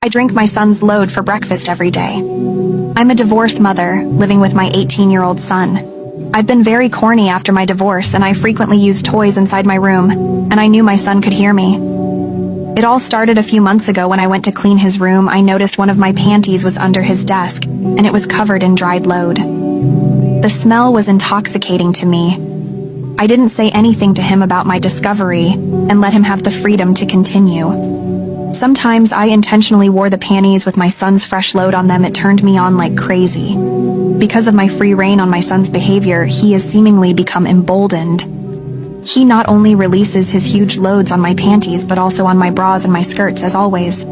I drink my son's load for breakfast every day. I'm a divorced mother, living with my 18-year-old son. I've been very corny after my divorce, and I frequently use toys inside my room, and I knew my son could hear me. It all started a few months ago when I went to clean his room. I noticed one of my panties was under his desk, and it was covered in dried load. The smell was intoxicating to me. I didn't say anything to him about my discovery, and let him have the freedom to continue. Sometimes I intentionally wore the panties with my son's fresh load on them. It turned me on like crazy. Because of my free reign on my son's behavior, he has seemingly become emboldened. He not only releases his huge loads on my panties, but also on my bras and my skirts, as always.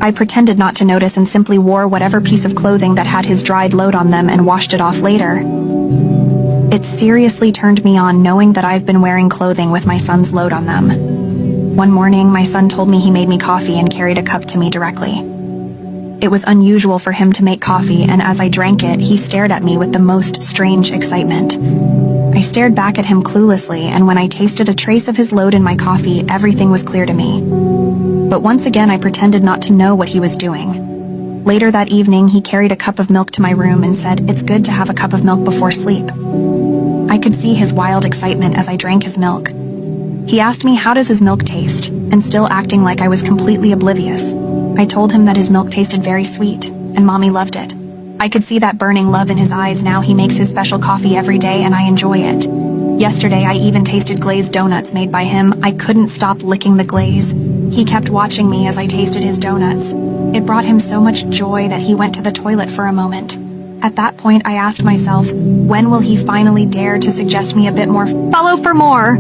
I pretended not to notice and simply wore whatever piece of clothing that had his dried load on them and washed it off later. It seriously turned me on knowing that I've been wearing clothing with my son's load on them. One morning, my son told me he made me coffee and carried a cup to me directly. It was unusual for him to make coffee, and as I drank it, he stared at me with the most strange excitement. I stared back at him cluelessly, and when I tasted a trace of his load in my coffee, everything was clear to me. But once again, I pretended not to know what he was doing. Later that evening, he carried a cup of milk to my room and said, "It's good to have a cup of milk before sleep." I could see his wild excitement as I drank his milk. He asked me how does his milk taste, and still acting like I was completely oblivious, I told him that his milk tasted very sweet, and Mommy loved it. I could see that burning love in his eyes. Now he makes his special coffee every day, and I enjoy it. Yesterday, I even tasted glazed donuts made by him. I couldn't stop licking the glaze. He kept watching me as I tasted his donuts. It brought him so much joy that he went to the toilet for a moment. At that point, I asked myself, when will he finally dare to suggest me a bit more? Follow for more!